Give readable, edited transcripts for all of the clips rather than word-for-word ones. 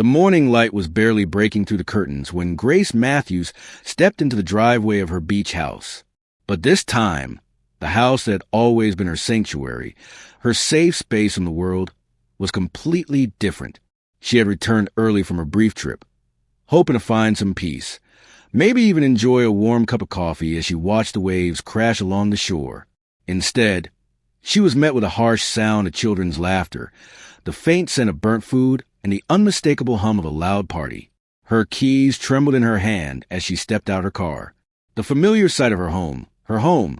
The morning light was barely breaking through the curtains when Grace Matthews stepped into the driveway of her beach house. But this time, the house that had always been her sanctuary, her safe space from the world, was completely different. She had returned early from her brief trip, hoping to find some peace, maybe even enjoy a warm cup of coffee as she watched the waves crash along the shore. Instead, she was met with a harsh sound of children's laughter, the faint scent of burnt food, and the unmistakable hum of a loud party. Her keys trembled in her hand as she stepped out her car. The familiar sight of her home,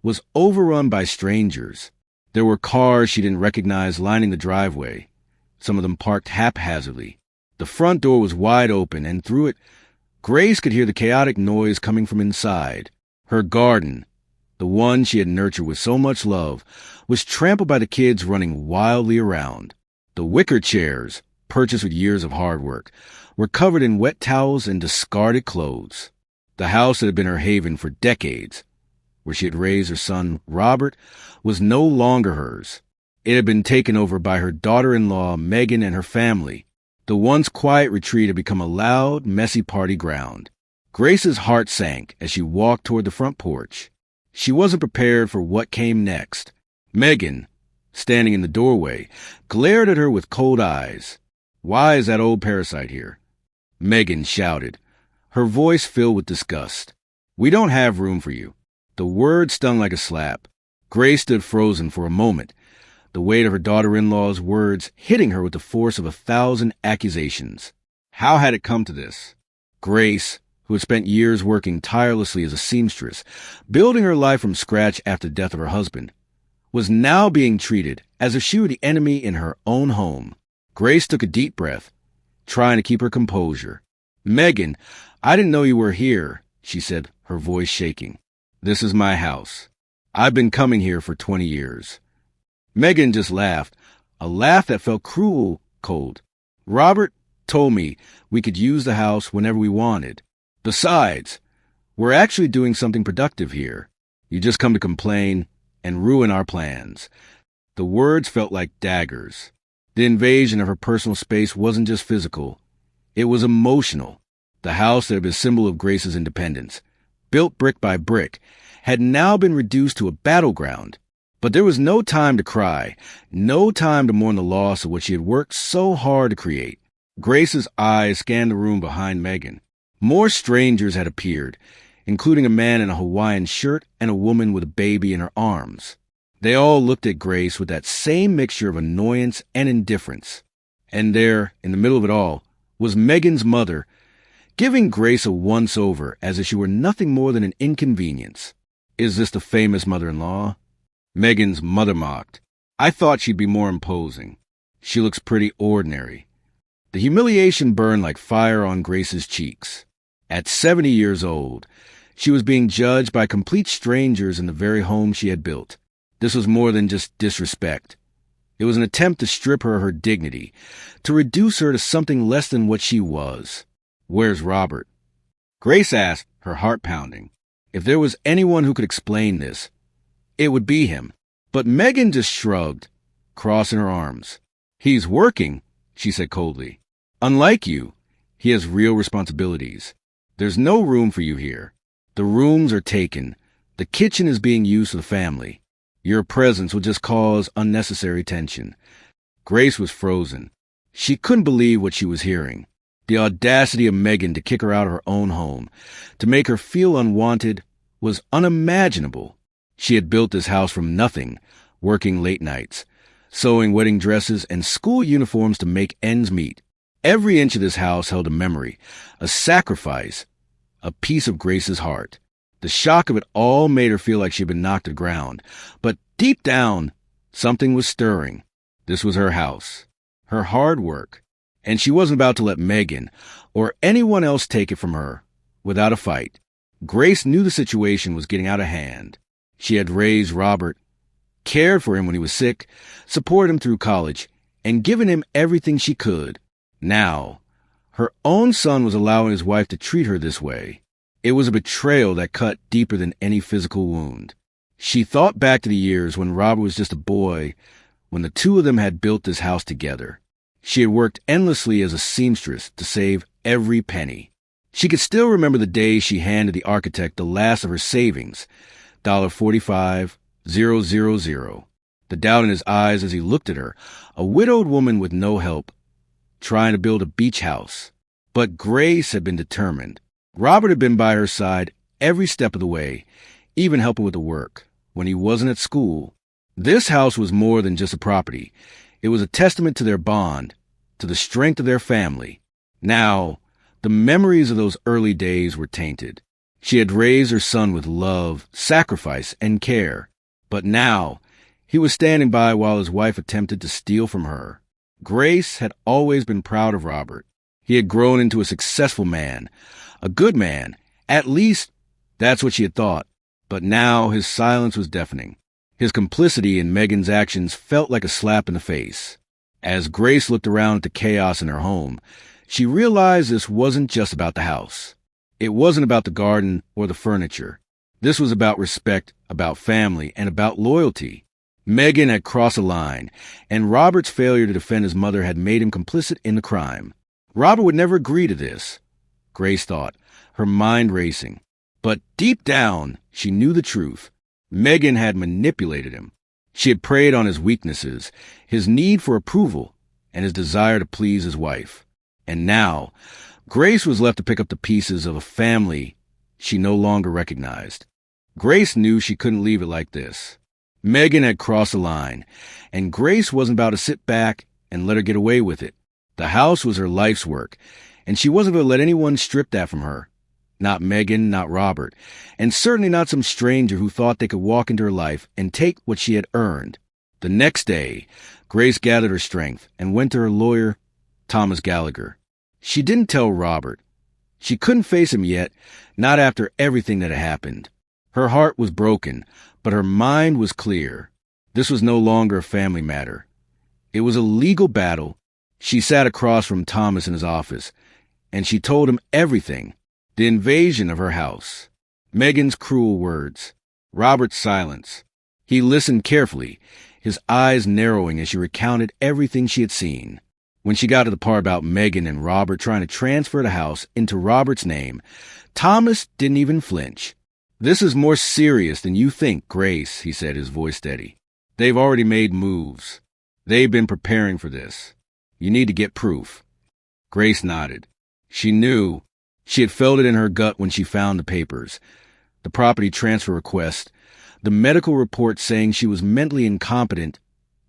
was overrun by strangers. There were cars she didn't recognize lining the driveway, some of them parked haphazardly. The front door was wide open, and through it, Grace could hear the chaotic noise coming from inside. Her garden, the one she had nurtured with so much love, was trampled by the kids running wildly around. The wicker chairs, purchased with years of hard work, were covered in wet towels and discarded clothes. The house that had been her haven for decades, where she had raised her son, Robert, was no longer hers. It had been taken over by her daughter-in-law, Megan, and her family. The once quiet retreat had become a loud, messy party ground. Grace's heart sank as she walked toward the front porch. She wasn't prepared for what came next. Megan, standing in the doorway, glared at her with cold eyes. "Why is that old parasite here?" Megan shouted, her voice filled with disgust. "We don't have room for you." The word stung like a slap. Grace stood frozen for a moment, the weight of her daughter-in-law's words hitting her with the force of 1,000 accusations. How had it come to this? Grace, who had spent years working tirelessly as a seamstress, building her life from scratch after the death of her husband, was now being treated as if she were the enemy in her own home. Grace took a deep breath, trying to keep her composure. "Megan, I didn't know you were here," she said, her voice shaking. "This is my house. I've been coming here for 20 years. Megan just laughed, a laugh that felt cruel, cold. "Robert told me we could use the house whenever we wanted. Besides, we're actually doing something productive here. You just come to complain and ruin our plans." The words felt like daggers. The invasion of her personal space wasn't just physical. It was emotional. The house that had been a symbol of Grace's independence, built brick by brick, had now been reduced to a battleground. But there was no time to cry, no time to mourn the loss of what she had worked so hard to create. Grace's eyes scanned the room behind Megan. More strangers had appeared, including a man in a Hawaiian shirt and a woman with a baby in her arms. They all looked at Grace with that same mixture of annoyance and indifference. And there, in the middle of it all, was Megan's mother, giving Grace a once-over as if she were nothing more than an inconvenience. Is this the famous mother-in-law? Megan's mother mocked. "I thought she'd be more imposing. She looks pretty ordinary." The humiliation burned like fire on Grace's cheeks. At 70 years old, she was being judged by complete strangers in the very home she had built. This was more than just disrespect. It was an attempt to strip her of her dignity, to reduce her to something less than what she was. "Where's Robert?" Grace asked, her heart pounding. If there was anyone who could explain this, it would be him. But Megan just shrugged, crossing her arms. "He's working," she said coldly. "Unlike you, he has real responsibilities. There's no room for you here. The rooms are taken. The kitchen is being used for the family. Your presence will just cause unnecessary tension." Grace was frozen. She couldn't believe what she was hearing. The audacity of Megan to kick her out of her own home, to make her feel unwanted, was unimaginable. She had built this house from nothing, working late nights, sewing wedding dresses and school uniforms to make ends meet. Every inch of this house held a memory, a sacrifice, a piece of Grace's heart. The shock of it all made her feel like she had been knocked to the ground. But deep down, something was stirring. This was her house, her hard work, and she wasn't about to let Megan or anyone else take it from her without a fight. Grace knew the situation was getting out of hand. She had raised Robert, cared for him when he was sick, supported him through college, and given him everything she could. Now, her own son was allowing his wife to treat her this way. It was a betrayal that cut deeper than any physical wound. She thought back to the years when Robert was just a boy, when the two of them had built this house together. She had worked endlessly as a seamstress to save every penny. She could still remember the day she handed the architect the last of her savings, $45,000. The doubt in his eyes as he looked at her, a widowed woman with no help, trying to build a beach house. But Grace had been determined. Robert had been by her side every step of the way, even helping with the work when he wasn't at school. This house was more than just a property. It was a testament to their bond, to the strength of their family. Now, the memories of those early days were tainted. She had raised her son with love, sacrifice, and care. But now, he was standing by while his wife attempted to steal from her. Grace had always been proud of Robert. He had grown into a successful man, a good man. At least, that's what she had thought. But now his silence was deafening. His complicity in Megan's actions felt like a slap in the face. As Grace looked around at the chaos in her home, she realized this wasn't just about the house. It wasn't about the garden or the furniture. This was about respect, about family, and about loyalty. Megan had crossed a line, and Robert's failure to defend his mother had made him complicit in the crime. Robert would never agree to this, Grace thought, her mind racing. But deep down, she knew the truth. Megan had manipulated him. She had preyed on his weaknesses, his need for approval, and his desire to please his wife. And now, Grace was left to pick up the pieces of a family she no longer recognized. Grace knew she couldn't leave it like this. Megan had crossed the line, and Grace wasn't about to sit back and let her get away with it. The house was her life's work, and she wasn't going to let anyone strip that from her. Not Megan, not Robert, and certainly not some stranger who thought they could walk into her life and take what she had earned. The next day, Grace gathered her strength and went to her lawyer, Thomas Gallagher. She didn't tell Robert. She couldn't face him yet, not after everything that had happened. Her heart was broken, but her mind was clear. This was no longer a family matter. It was a legal battle. She sat across from Thomas in his office, and she told him everything. The invasion of her house, Megan's cruel words, Robert's silence. He listened carefully, his eyes narrowing as she recounted everything she had seen. When she got to the part about Megan and Robert trying to transfer the house into Robert's name, Thomas didn't even flinch. "This is more serious than you think, Grace," he said, his voice steady. "They've already made moves. They've been preparing for this. You need to get proof." Grace nodded. She knew. She had felt it in her gut when she found the papers, the property transfer request, the medical report saying she was mentally incompetent,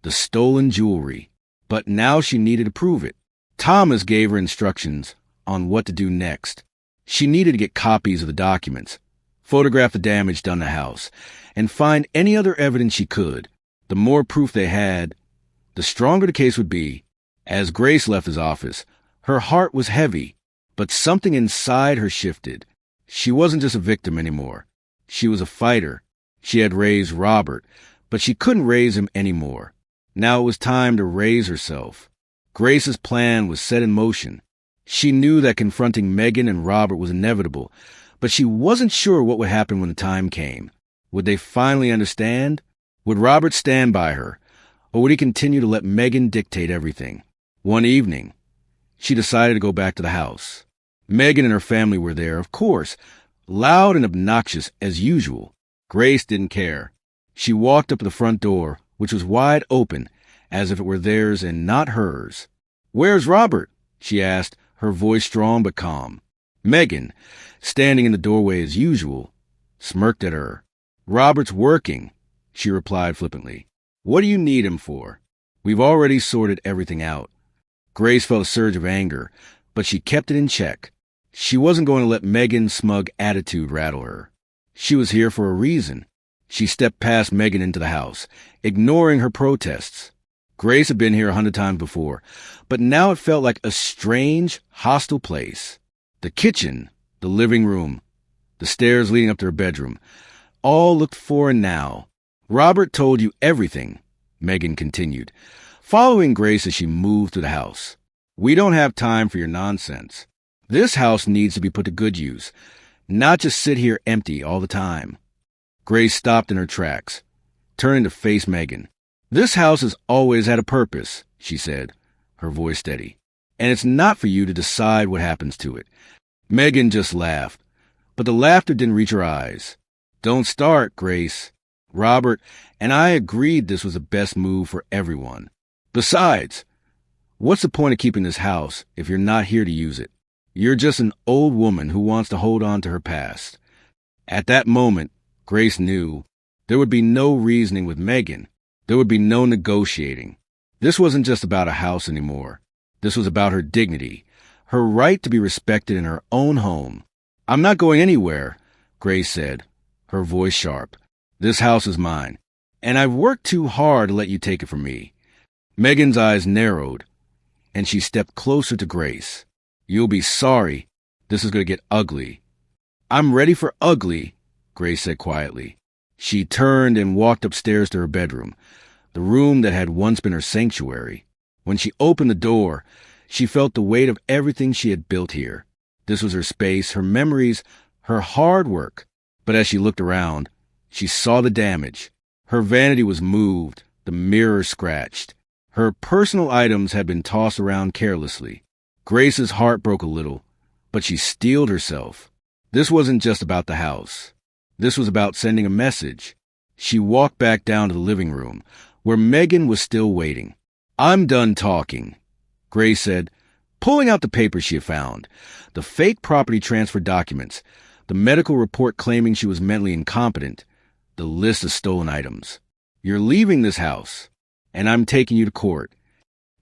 the stolen jewelry. But now she needed to prove it. Thomas gave her instructions on what to do next. She needed to get copies of the documents, photograph the damage done to the house, and find any other evidence she could. The more proof they had, the stronger the case would be. As Grace left his office, her heart was heavy. But something inside her shifted. She wasn't just a victim anymore. She was a fighter. She had raised Robert, but she couldn't raise him anymore. Now it was time to raise herself. Grace's plan was set in motion. She knew that confronting Megan and Robert was inevitable, but she wasn't sure what would happen when the time came. Would they finally understand? Would Robert stand by her, or would he continue to let Megan dictate everything? One evening, she decided to go back to the house. Megan and her family were there, of course, loud and obnoxious as usual. Grace didn't care. She walked up to the front door, which was wide open, as if it were theirs and not hers. "Where's Robert?" she asked, her voice strong but calm. Megan, standing in the doorway as usual, smirked at her. "Robert's working," she replied flippantly. "What do you need him for? We've already sorted everything out." Grace felt a surge of anger, but she kept it in check. She wasn't going to let Megan's smug attitude rattle her. She was here for a reason. She stepped past Megan into the house, ignoring her protests. Grace had been here 100 times before, but now it felt like a strange, hostile place. The kitchen, the living room, the stairs leading up to her bedroom, all looked foreign now. "Robert told you everything," Megan continued, following Grace as she moved through the house. "We don't have time for your nonsense. This house needs to be put to good use, not just sit here empty all the time." Grace stopped in her tracks, turning to face Megan. "This house has always had a purpose," she said, her voice steady. "And it's not for you to decide what happens to it." Megan just laughed, but the laughter didn't reach her eyes. "Don't start, Grace. Robert and I agreed this was the best move for everyone. Besides, what's the point of keeping this house if you're not here to use it? You're just an old woman who wants to hold on to her past." At that moment, Grace knew there would be no reasoning with Megan. There would be no negotiating. This wasn't just about a house anymore. This was about her dignity, her right to be respected in her own home. "I'm not going anywhere," Grace said, her voice sharp. "This house is mine, and I've worked too hard to let you take it from me." Megan's eyes narrowed, and she stepped closer to Grace. "You'll be sorry. This is going to get ugly." "I'm ready for ugly," Grace said quietly. She turned and walked upstairs to her bedroom, the room that had once been her sanctuary. When she opened the door, she felt the weight of everything she had built here. This was her space, her memories, her hard work. But as she looked around, she saw the damage. Her vanity was moved, the mirror scratched. Her personal items had been tossed around carelessly. Grace's heart broke a little, but she steeled herself. This wasn't just about the house. This was about sending a message. She walked back down to the living room, where Megan was still waiting. "I'm done talking," Grace said, pulling out the papers she had found. The fake property transfer documents, the medical report claiming she was mentally incompetent, the list of stolen items. "You're leaving this house, and I'm taking you to court."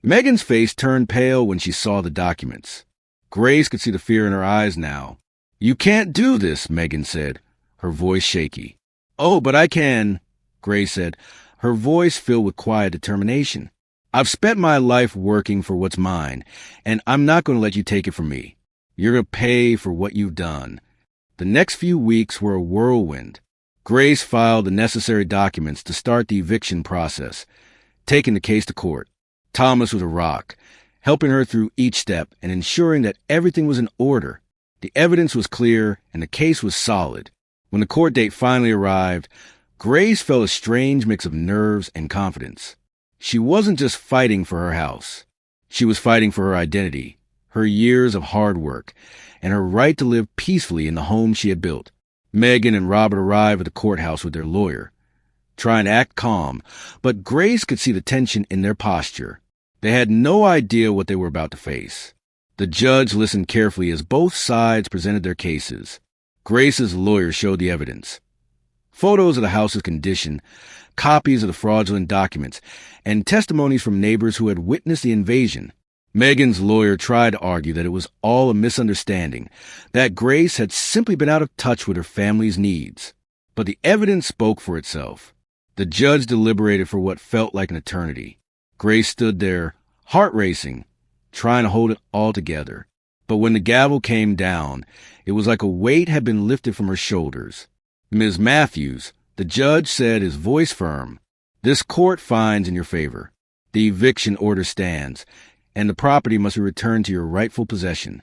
Megan's face turned pale when she saw the documents. Grace could see the fear in her eyes now. "You can't do this," Megan said, her voice shaky. "Oh, but I can," Grace said, her voice filled with quiet determination. "I've spent my life working for what's mine, and I'm not going to let you take it from me. You're going to pay for what you've done." The next few weeks were a whirlwind. Grace filed the necessary documents to start the eviction process, taking the case to court. Thomas was a rock, helping her through each step and ensuring that everything was in order. The evidence was clear and the case was solid. When the court date finally arrived, Grace felt a strange mix of nerves and confidence. She wasn't just fighting for her house. She was fighting for her identity, her years of hard work, and her right to live peacefully in the home she had built. Megan and Robert arrived at the courthouse with their lawyer, trying to act calm, but Grace could see the tension in their posture. They had no idea what they were about to face. The judge listened carefully as both sides presented their cases. Grace's lawyer showed the evidence. Photos of the house's condition, copies of the fraudulent documents, and testimonies from neighbors who had witnessed the invasion. Megan's lawyer tried to argue that it was all a misunderstanding, that Grace had simply been out of touch with her family's needs. But the evidence spoke for itself. The judge deliberated for what felt like an eternity. Grace stood there, heart racing, trying to hold it all together. But when the gavel came down, it was like a weight had been lifted from her shoulders. "Ms. Matthews," the judge said, his voice firm, "this court finds in your favor. The eviction order stands, and the property must be returned to your rightful possession."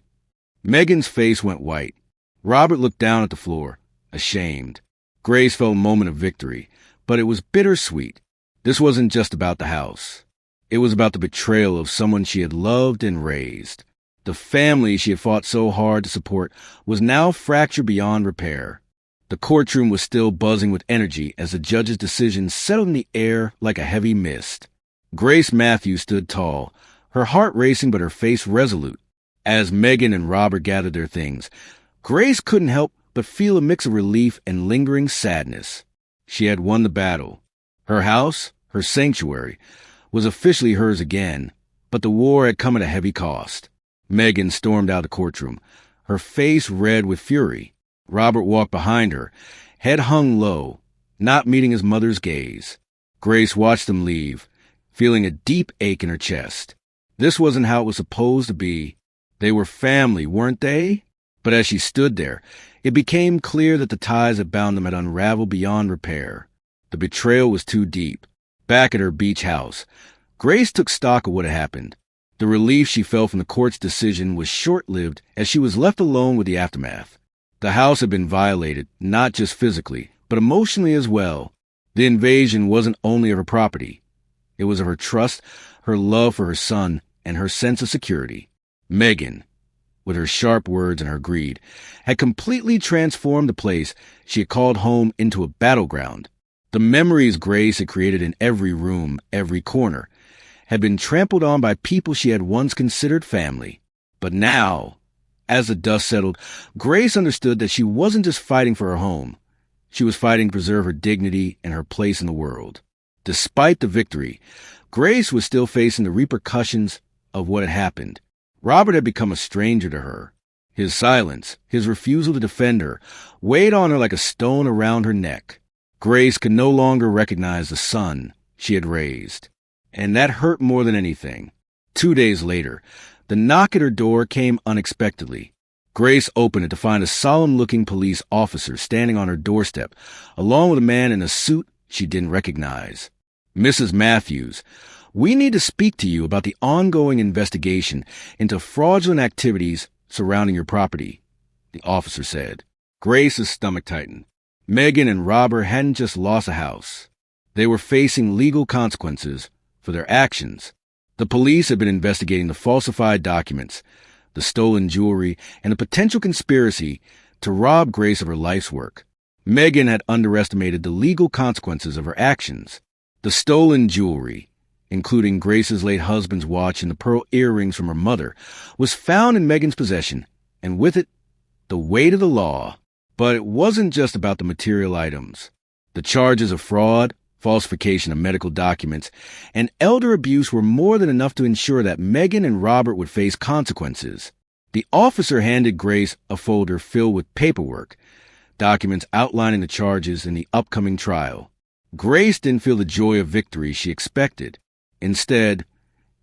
Megan's face went white. Robert looked down at the floor, ashamed. Grace felt a moment of victory, but it was bittersweet. This wasn't just about the house. It was about the betrayal of someone she had loved and raised. The family she had fought so hard to support was now fractured beyond repair. The courtroom was still buzzing with energy as the judge's decision settled in the air like a heavy mist. Grace Matthews stood tall, her heart racing but her face resolute. As Megan and Robert gathered their things, Grace couldn't help but feel a mix of relief and lingering sadness. She had won the battle. Her house, her sanctuary, was officially hers again, but the war had come at a heavy cost. Megan stormed out of the courtroom, her face red with fury. Robert walked behind her, head hung low, not meeting his mother's gaze. Grace watched them leave, feeling a deep ache in her chest. This wasn't how it was supposed to be. They were family, weren't they? But as she stood there, it became clear that the ties that bound them had unraveled beyond repair. The betrayal was too deep. Back at her beach house, Grace took stock of what had happened. The relief she felt from the court's decision was short-lived as she was left alone with the aftermath. The house had been violated, not just physically, but emotionally as well. The invasion wasn't only of her property. It was of her trust, her love for her son, and her sense of security. Megan, with her sharp words and her greed, had completely transformed the place she had called home into a battleground. The memories Grace had created in every room, every corner, had been trampled on by people she had once considered family. But now, as the dust settled, Grace understood that she wasn't just fighting for her home. She was fighting to preserve her dignity and her place in the world. Despite the victory, Grace was still facing the repercussions of what had happened. Robert had become a stranger to her. His silence, his refusal to defend her, weighed on her like a stone around her neck. Grace could no longer recognize the son she had raised, and that hurt more than anything. 2 days later, the knock at her door came unexpectedly. Grace opened it to find a solemn-looking police officer standing on her doorstep, along with a man in a suit she didn't recognize. "Mrs. Matthews, we need to speak to you about the ongoing investigation into fraudulent activities surrounding your property," the officer said. Grace's stomach tightened. Megan and Robert hadn't just lost a house. They were facing legal consequences for their actions. The police had been investigating the falsified documents, the stolen jewelry, and the potential conspiracy to rob Grace of her life's work. Megan had underestimated the legal consequences of her actions. The stolen jewelry, including Grace's late husband's watch and the pearl earrings from her mother, was found in Megan's possession, and with it, the weight of the law. But it wasn't just about the material items. The charges of fraud, falsification of medical documents, and elder abuse were more than enough to ensure that Megan and Robert would face consequences. The officer handed Grace a folder filled with paperwork, documents outlining the charges in the upcoming trial. Grace didn't feel the joy of victory she expected. Instead,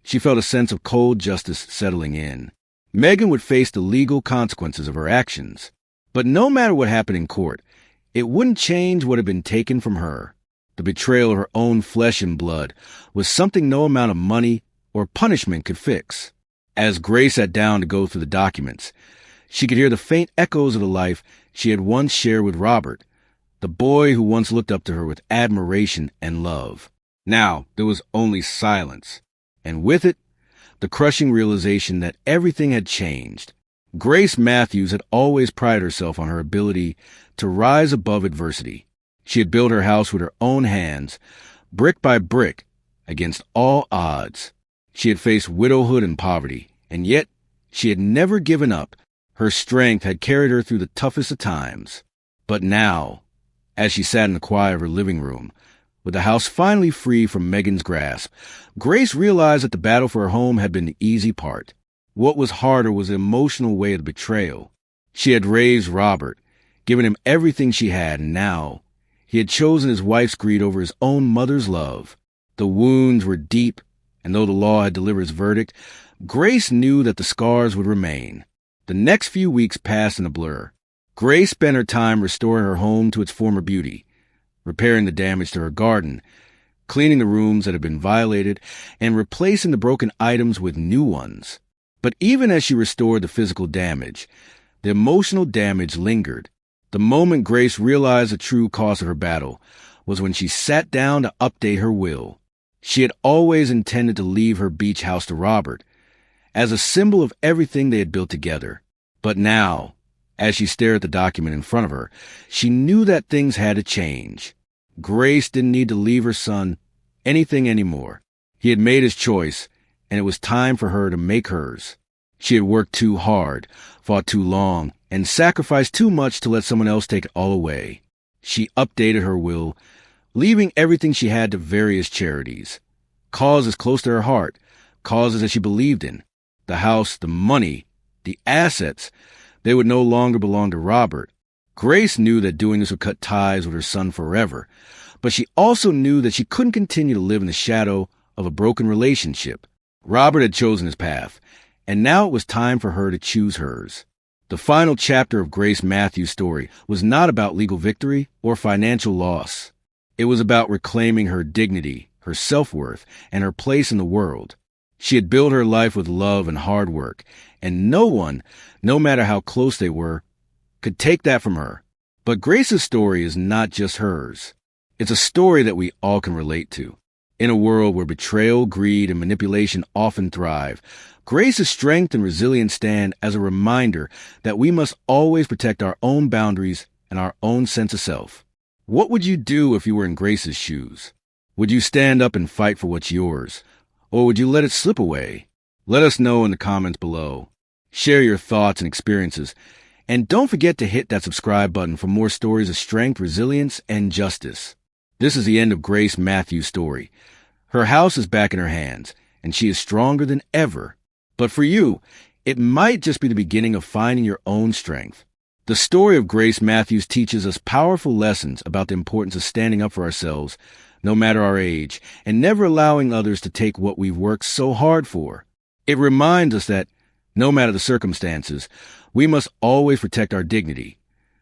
she felt a sense of cold justice settling in. Megan would face the legal consequences of her actions. But no matter what happened in court, it wouldn't change what had been taken from her. The betrayal of her own flesh and blood was something no amount of money or punishment could fix. As Grace sat down to go through the documents, she could hear the faint echoes of the life she had once shared with Robert, the boy who once looked up to her with admiration and love. Now there was only silence, and with it, the crushing realization that everything had changed. Grace Matthews had always prided herself on her ability to rise above adversity. She had built her house with her own hands, brick by brick, against all odds. She had faced widowhood and poverty, and yet she had never given up. Her strength had carried her through the toughest of times. But now, as she sat in the quiet of her living room, with the house finally free from Megan's grasp, Grace realized that the battle for her home had been the easy part. What was harder was the emotional weight of the betrayal. She had raised Robert, given him everything she had, and now he had chosen his wife's greed over his own mother's love. The wounds were deep, and though the law had delivered its verdict, Grace knew that the scars would remain. The next few weeks passed in a blur. Grace spent her time restoring her home to its former beauty, repairing the damage to her garden, cleaning the rooms that had been violated, and replacing the broken items with new ones. But even as she restored the physical damage, the emotional damage lingered. The moment Grace realized the true cost of her battle was when she sat down to update her will. She had always intended to leave her beach house to Robert, as a symbol of everything they had built together. But now, as she stared at the document in front of her, she knew that things had to change. Grace didn't need to leave her son anything anymore. He had made his choice, and it was time for her to make hers. She had worked too hard, fought too long, and sacrificed too much to let someone else take it all away. She updated her will, leaving everything she had to various charities, causes close to her heart, causes that she believed in. The house, the money, the assets, they would no longer belong to Robert. Grace knew that doing this would cut ties with her son forever, but she also knew that she couldn't continue to live in the shadow of a broken relationship. Robert had chosen his path, and now it was time for her to choose hers. The final chapter of Grace Matthews' story was not about legal victory or financial loss. It was about reclaiming her dignity, her self-worth, and her place in the world. She had built her life with love and hard work, and no one, no matter how close they were, could take that from her. But Grace's story is not just hers. It's a story that we all can relate to. In a world where betrayal, greed, and manipulation often thrive, Grace's strength and resilience stand as a reminder that we must always protect our own boundaries and our own sense of self. What would you do if you were in Grace's shoes? Would you stand up and fight for what's yours? Or would you let it slip away? Let us know in the comments below. Share your thoughts and experiences. And don't forget to hit that subscribe button for more stories of strength, resilience, and justice. This is the end of Grace Matthews' story. Her house is back in her hands, and she is stronger than ever. But for you, it might just be the beginning of finding your own strength. The story of Grace Matthews teaches us powerful lessons about the importance of standing up for ourselves, no matter our age, and never allowing others to take what we've worked so hard for. It reminds us that, no matter the circumstances, we must always protect our dignity,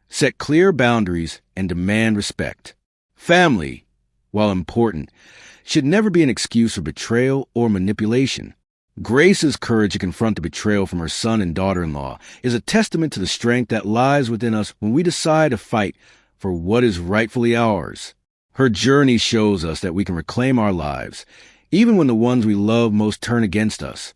set clear boundaries, and demand respect. Family, while important, should never be an excuse for betrayal or manipulation. Grace's courage to confront the betrayal from her son and daughter-in-law is a testament to the strength that lies within us when we decide to fight for what is rightfully ours. Her journey shows us that we can reclaim our lives, even when the ones we love most turn against us.